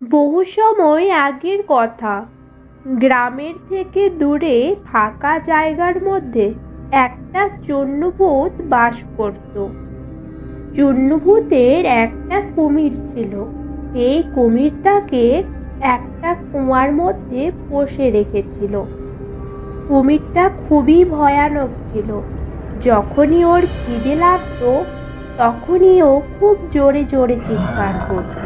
বহু সময় আগের কথা। গ্রামের থেকে দূরে ফাঁকা জায়গার মধ্যে একটা চূর্ণভূত বাস করত। চূর্ণভূতের একটা কুমির ছিল। এই কুমিরটাকে একটা কুয়ার মধ্যে পুষে রেখেছিল। কুমিরটা খুবই ভয়ানক ছিল। যখনই ওর খিদে লাগতো তখনই ও খুব জোরে জোরে চিৎকার করত।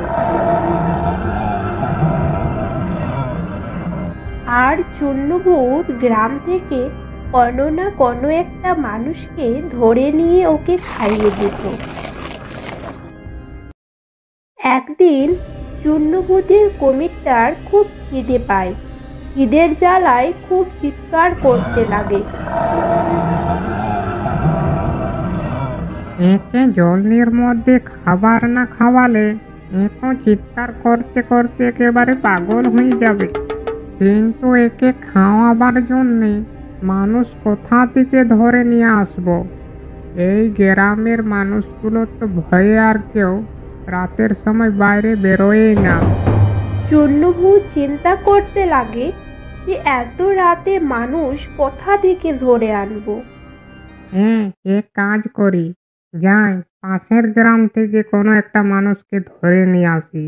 আর চূর্ণভূত গ্রাম থেকে কোনো না কোনো একটা মানুষকে ধরে নিয়ে ওকে খাইয়ে দিত। একদিন চূর্ণভূতের কুমিরটার খুব খিদে পায়। খিদের জ্বালায় খুব চিৎকার করতে লাগে। একে জলের মধ্যে খাবার না খাওয়ালে এ তো চিৎকার করতে করতে একেবারে পাগল হয়ে যাবে। কিন্তু একে খাওয়াবার জন্যে মানুষ কোথা থেকে ধরে নিয়ে আসবো? এই গ্রামের মানুষগুলো তো ভয়ে আর কেউ রাতের সময় বাইরে বেরোয় না। চূর্ণভূত চিন্তা করতে লাগে যে এত রাতে মানুষ কোথা থেকে ধরে আনবো। হ্যাঁ, এক কাজ করি, যাই পাশের গ্রাম থেকে কোনো একটা মানুষকে ধরে নিয়ে আসি।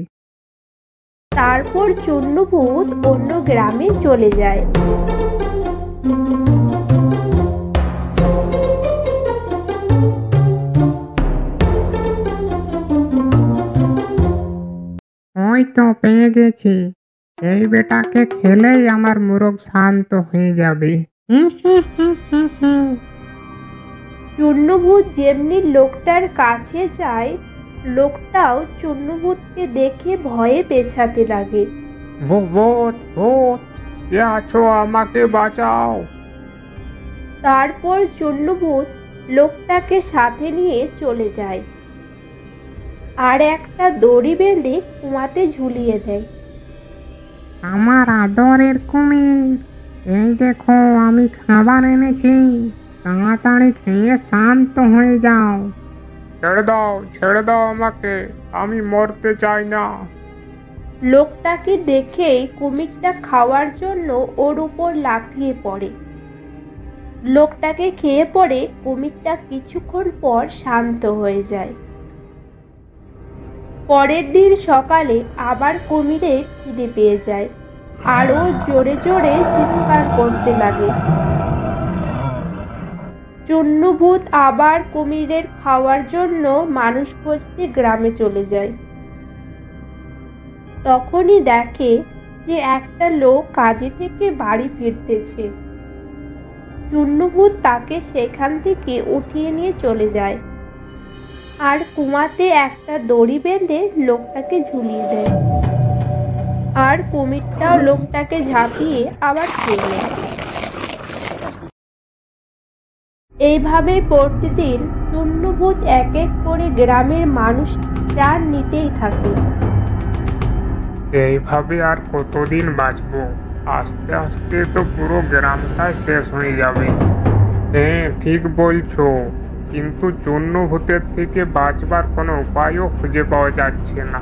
তারপর চূর্ণভূত অন্য গ্রামে চলে যায়। ওই তো পেয়ে গেছি, এই বেটাকে খেলেই আমার মুরগ শান্ত হয়ে যাবে। চূর্ণভূত যেমনি লোকটার কাছে যায়, লোকটাও চূর্ণভূতকে দেখে ভয়ে পেছাতে লাগে। ভূত ভূত, কে আছো, আমাকে বাঁচাও। তারপর চূর্ণভূত লোকটাকে সাথে নিয়ে চলে যায় আর একটা দড়ি বেঁধে কুয়াতে ঝুলিয়ে দেয়। আমার আদরের কুমির, এই দেখো আমি খাবার এনেছি, তাড়াতাড়ি খেয়ে শান্ত হয়ে যাও। ছেড়ে দাও আমাকে, আমি মরতে চাই না। লোকটাকে দেখেই কুমিরটা খাওয়ার জন্য ওর উপর লাফিয়ে পড়ে। লোকটাকে খেয়ে পড়ে কুমিরটা কিছুক্ষণ পর শান্ত হয়ে যায়। পরের দিন সকালে আবার কুমিরের খিদে পেয়ে যায় আর ও জোরে জোরে চিৎকার করতে লাগে। চূর্ণভূত আবার কুমিরের খাওয়ার জন্য মানুষ খুঁজতে গ্রামে চলে যায়। তখনই দেখে যে একটা লোক কাজে থেকে বাড়ি ফিরতেছে। চূর্ণভূত তাকে সেখান থেকে উঠিয়ে নিয়ে চলে যায় আর কুয়াতে একটা দড়ি বেঁধে লোকটাকে ঝুলিয়ে দেয়। আর কুমিরটাও লোকটাকে ঝাঁপিয়ে আবার খেয়ে নেয়। এইভাবেই প্রতিদিন চূর্ণভূত এক এক করে গ্রামের মানুষ প্রাণ নিতেই থাকে। এইভাবে আর কতদিন বাঁচবো? আস্তে আস্তে তো পুরো গ্রামটাই শেষ হয়ে যাবে। হ্যাঁ, ঠিক বলছো, কিন্তু চূর্ণভূতের থেকে বাঁচবার কোনো উপায়ও খুঁজে পাওয়া যাচ্ছে না।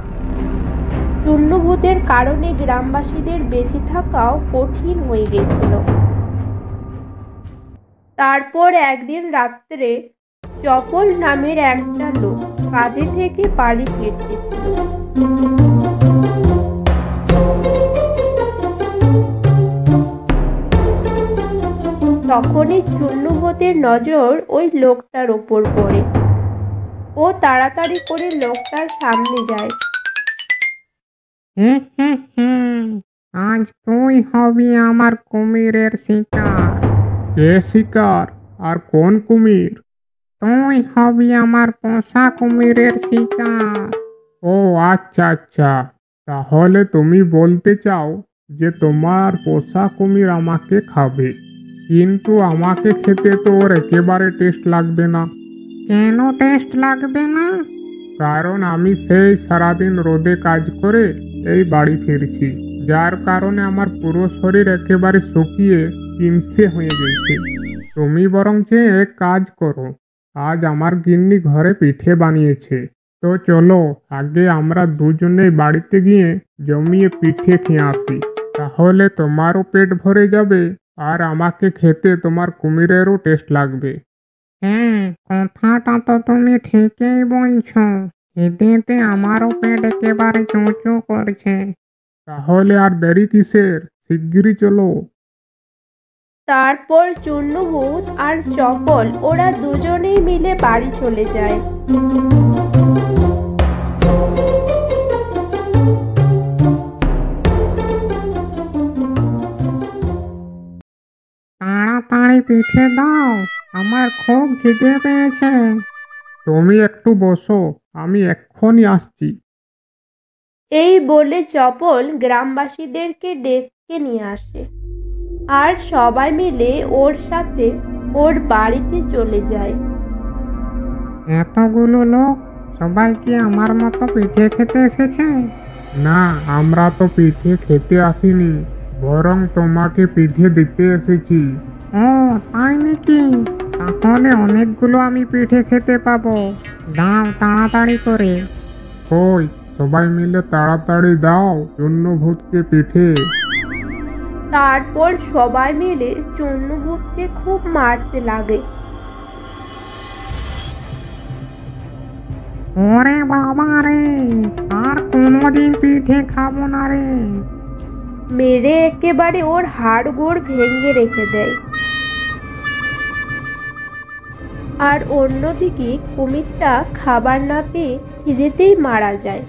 চূর্ণভূতের কারণে গ্রামবাসীদের বেঁচে থাকাও কঠিন হয়ে গেছিল। তারপর একদিন রাত্রে চপল নামের একটা লোক কাজে থেকে বাড়ি ফিরতেছিল। তখনই চূর্ণভূতের নজর ওই লোকটার ওপর পড়ে। ও তাড়াতাড়ি করে লোকটার সামনে যায়। আজ তুই হবি আমার কুমিরের শিকার। কে শিকার? আর কোন কুমির? তুই হবি আমার পোষা কুমিরের শিকার। ও আচ্ছা আচ্ছা, তাহলে তুমি বলতে চাও যে তোমার পোষা কুমির আমাকে খাবে, কিন্তু আমাকে খেতে তো ওর একেবারে টেস্ট লাগবে না। কেন টেস্ট লাগবে না? কারণ আমি সেই সারাদিন রোদে কাজ করে এই বাড়ি ফিরছি, যার কারণে আমার পুরো শরীর একেবারে শুকিয়ে হিমসে হয়ে গেছে। তুমি বরঞ্চ এক কাজ করো, আজ আমার গিন্নি ঘরে পিঠে বানিয়েছে, তো চলো আগে আমরা দুজনেই বাড়িতে গিয়ে জমিয়ে পিঠে খেয়ে আসি, তাহলে তোমারও পেট ভরে যাবে আর আমাকে খেতে তোমার কুমিরেরও টেস্ট লাগবে। হ্যাঁ, কথাটা তো তুমি ঠিকই বলছো। এতে আমারও পেট একেবারে চোঁচো করছে। তাহলে আর দেরি কিসের, শিগগিরই চলো। তারপর চুন্নভূত আর চপল ওরা দুজনেই মিলে বাড়ি চলে যায়। তাড়াতাড়ি পিঠে দাও, আমার খুব খিদে পেয়েছে। তুমি একটু বসো, আমি এক্ষুনি আসছি। এই বলে চপল গ্রামবাসীদেরকে ডেকে নিয়ে আসে আর সবাই মিলে ওর সাথে ওর বাড়িতে চলে যায়। এতগুলো লোক সবাই কি আমার মতো পিঠে খেতে এসেছে? না, আমরা তো পিঠে খেতে আসিনি, বরং তোমাকে পিঠে দিতে এসেছি। ও তাই নাকি? তাহলে অনেকগুলো আমি পিঠে খেতে পাবো। দাও তাড়াতাড়ি করে। কই, সবাই মিলে তাড়াতাড়ি দাও চূর্ণভূতকে পিঠে। তারপর সবাই মিলে চুন্নভূতকে খুব মারতে লাগে। ওরে বাবা রে, আর কোনোদিন পিঠে খাবো না রে। মেরে একেবারে ওর হাড় গোড় ভেঙে রেখে দেয়। আর অন্যদিকে কুমিরটা খাবার না পেয়ে খিদেতেই মারা যায়।